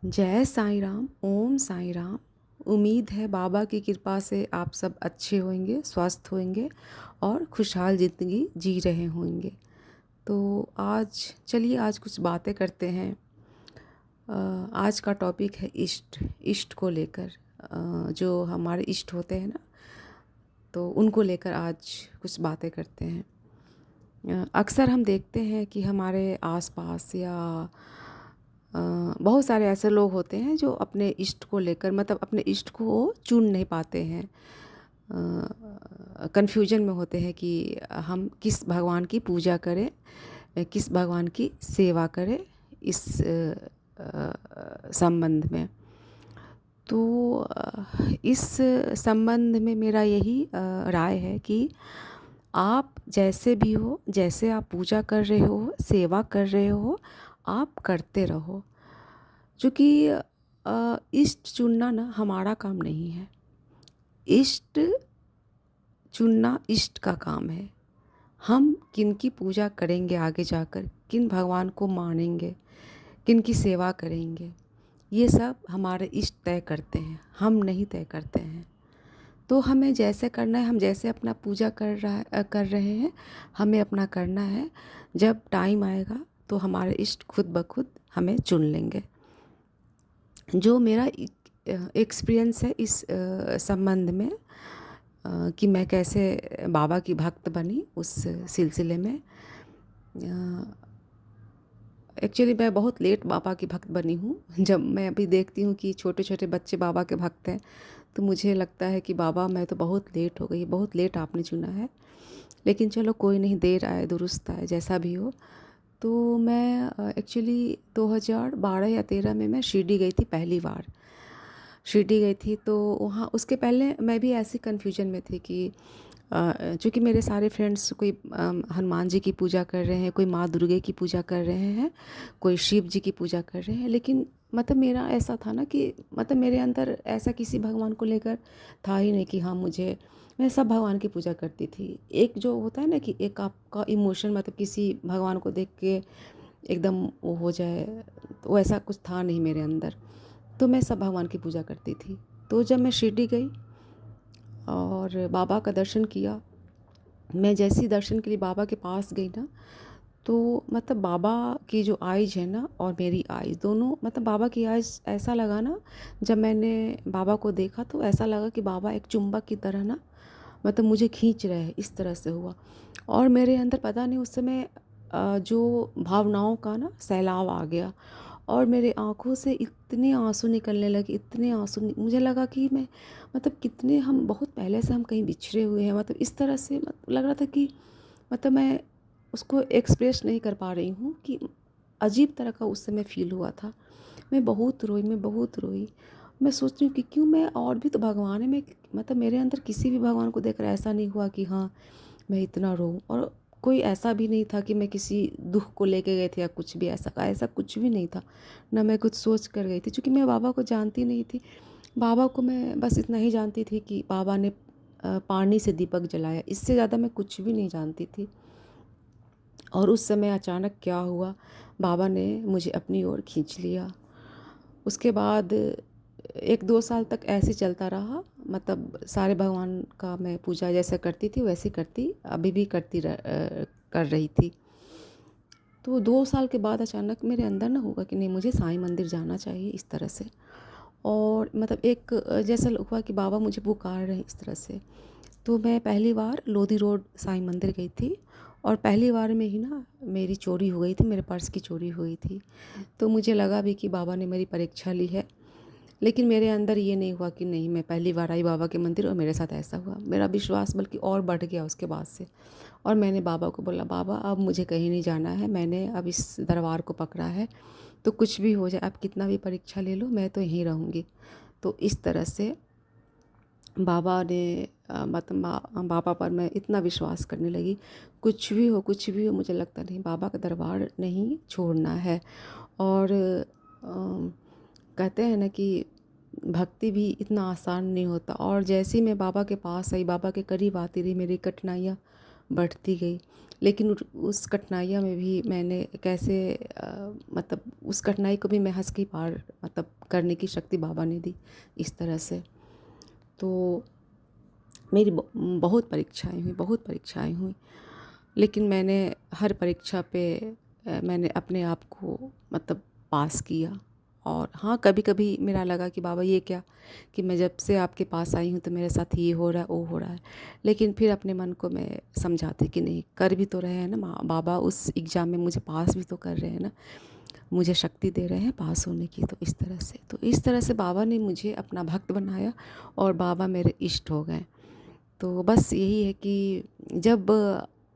जय साईं राम, ओम साईं राम। उम्मीद है बाबा की कृपा से आप सब अच्छे होंगे, स्वस्थ होंगे और खुशहाल ज़िंदगी जी रहे होंगे। तो आज कुछ बातें करते हैं। आज का टॉपिक है इष्ट। इष्ट को लेकर जो हमारे इष्ट होते हैं ना, तो उनको लेकर आज कुछ बातें करते हैं। अक्सर हम देखते हैं कि हमारे आसपास या बहुत सारे ऐसे लोग होते हैं जो अपने इष्ट को लेकर मतलब अपने इष्ट को वो चुन नहीं पाते हैं। कन्फ्यूजन में होते हैं कि हम किस भगवान की पूजा करें, किस भगवान की सेवा करें इस संबंध में। तो इस संबंध में मेरा यही राय है कि आप जैसे भी हो, जैसे आप पूजा कर रहे हो, सेवा कर रहे हो, आप करते रहो। क्योंकि इष्ट चुनना ना हमारा काम नहीं है। इष्ट चुनना इष्ट का काम है। हम किन की पूजा करेंगे आगे जाकर, किन भगवान को मानेंगे, किन की सेवा करेंगे, ये सब हमारे इष्ट तय करते हैं, हम नहीं तय करते हैं। तो हमें जैसे करना है, हम जैसे अपना पूजा कर रहे हैं, हमें अपना करना है। जब टाइम आएगा तो हमारे इष्ट खुद ब खुद हमें चुन लेंगे। जो मेरा एक्सपीरियंस है इस संबंध में, कि मैं कैसे बाबा की भक्त बनी उस सिलसिले में। एक्चुअली मैं बहुत लेट बाबा की भक्त बनी हूँ। जब मैं अभी देखती हूँ कि छोटे छोटे बच्चे बाबा के भक्त हैं, तो मुझे लगता है कि बाबा मैं तो बहुत लेट हो गई, बहुत लेट आपने चुना है। लेकिन चलो कोई नहीं, देर आए दुरुस्त आए, जैसा भी हो। तो मैं एक्चुअली 2012 या 13 में मैं शिरडी गई थी पहली बार। शिरडी गई थी तो वहाँ उसके पहले मैं भी ऐसी कन्फ्यूजन में थी कि चूँकि मेरे सारे फ्रेंड्स कोई हनुमान जी की पूजा कर रहे हैं, कोई माँ दुर्गे की पूजा कर रहे हैं, कोई शिव जी की पूजा कर रहे हैं। लेकिन मतलब मेरा ऐसा था ना कि मतलब मेरे अंदर ऐसा किसी भगवान को लेकर था ही नहीं कि हाँ मुझे, मैं सब भगवान की पूजा करती थी। एक जो होता है ना कि एक आपका इमोशन, मतलब किसी भगवान को देख के एकदम वो हो जाए, तो वैसा कुछ था नहीं मेरे अंदर। तो मैं सब भगवान की पूजा करती थी। तो जब मैं शिरडी गई और बाबा का दर्शन किया, मैं जैसे ही दर्शन के लिए बाबा के पास गई ना, तो मतलब बाबा की जो आइज़ है ना और मेरी आइज़ दोनों, मतलब बाबा की आइज़ ऐसा लगा ना, जब मैंने बाबा को देखा तो ऐसा लगा कि बाबा एक चुंबक की तरह ना मतलब मुझे खींच रहे हैं, इस तरह से हुआ। और मेरे अंदर पता नहीं उस समय जो भावनाओं का ना सैलाब आ गया और मेरे आँखों से इतने आँसू निकलने लगे, इतने मुझे लगा कि मैं मतलब कितने हम बहुत पहले से हम कहीं बिछड़े हुए हैं, मतलब इस तरह से लग रहा था कि मतलब मैं उसको एक्सप्रेस नहीं कर पा रही हूँ कि अजीब तरह का उस समय फ़ील हुआ था। मैं बहुत रोई, मैं बहुत रोई। मैं सोचती हूँ कि क्यों, मैं और भी तो भगवान है, मैं मतलब मेरे अंदर किसी भी भगवान को देखकर ऐसा नहीं हुआ कि हाँ मैं इतना रोऊँ। और कोई ऐसा भी नहीं था कि मैं किसी दुख को लेके गए थे या कुछ भी ऐसा ऐसा कुछ भी नहीं था। ना मैं कुछ सोच कर गई थी, क्योंकि मैं बाबा को जानती नहीं थी। बाबा को मैं बस इतना ही जानती थी कि बाबा ने पानी से दीपक जलाया, इससे ज़्यादा मैं कुछ भी नहीं जानती थी। और उस समय अचानक क्या हुआ, बाबा ने मुझे अपनी ओर खींच लिया। उसके बाद 1-2 साल तक ऐसे चलता रहा। मतलब सारे भगवान का मैं पूजा जैसे करती थी वैसे करती, अभी भी कर रही थी। तो 2 साल के बाद अचानक मेरे अंदर ना होगा कि नहीं, मुझे साईं मंदिर जाना चाहिए, इस तरह से। और मतलब एक जैसा हुआ कि बाबा मुझे पुकार रहे हैं इस तरह से। तो मैं पहली बार लोधी रोड साईं मंदिर गई थी और पहली बार में ही ना मेरी चोरी हो गई थी, मेरे पर्स की चोरी हुई थी। तो मुझे लगा भी कि बाबा ने मेरी परीक्षा ली है। लेकिन मेरे अंदर ये नहीं हुआ कि नहीं, मैं पहली बार आई बाबा के मंदिर और मेरे साथ ऐसा हुआ। मेरा विश्वास बल्कि और बढ़ गया उसके बाद से। और मैंने बाबा को बोला, बाबा अब मुझे कहीं नहीं जाना है, मैंने अब इस दरबार को पकड़ा है, तो कुछ भी हो जाए, आप कितना भी परीक्षा ले लो, मैं तो यहीं रहूँगी। तो इस तरह से बाबा ने मतलब बाबा पर मैं इतना विश्वास करने लगी। कुछ भी हो, कुछ भी हो, मुझे लगता नहीं, बाबा का दरबार नहीं छोड़ना है। और कहते हैं ना कि भक्ति भी इतना आसान नहीं होता। और जैसे ही मैं बाबा के पास आई, बाबा के करीब आती रही, मेरी कठिनाइयाँ बढ़ती गई। लेकिन उस कठिनाइयों में भी मैंने कैसे मतलब उस कठिनाई को भी मैं हँस के पार मतलब करने की शक्ति बाबा ने दी इस तरह से। तो मेरी बहुत परीक्षाएँ हुई, बहुत परीक्षाएँ हुई, लेकिन मैंने हर परीक्षा पे मैंने अपने आप को मतलब पास किया। और हाँ, कभी-कभी मेरा लगा कि बाबा ये क्या, कि मैं जब से आपके पास आई हूँ तो मेरे साथ ये हो रहा है, वो हो रहा है। लेकिन फिर अपने मन को मैं समझाती कि नहीं, कर भी तो रहे हैं ना बाबा, उस एग्ज़ाम में मुझे पास भी तो कर रहे हैं ना, मुझे शक्ति दे रहे हैं पास होने की। तो इस तरह से बाबा ने मुझे अपना भक्त बनाया और बाबा मेरे इष्ट हो गए। तो बस यही है कि जब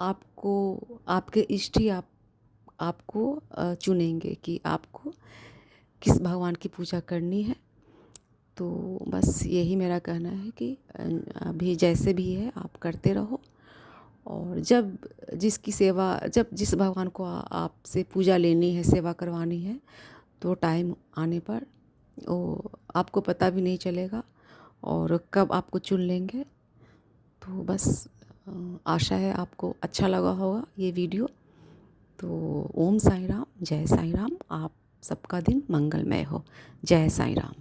आपको आपके इष्ट ही आपको चुनेंगे कि आपको किस भगवान की पूजा करनी है। तो बस यही मेरा कहना है कि अभी जैसे भी है आप करते रहो। और जब जिस भगवान को आपसे पूजा लेनी है, सेवा करवानी है, तो टाइम आने पर वो आपको पता भी नहीं चलेगा और कब आपको चुन लेंगे। तो बस आशा है आपको अच्छा लगा होगा ये वीडियो। तो ओम साईं राम, जय साईं राम। आप सबका दिन मंगलमय हो। जय साईं राम।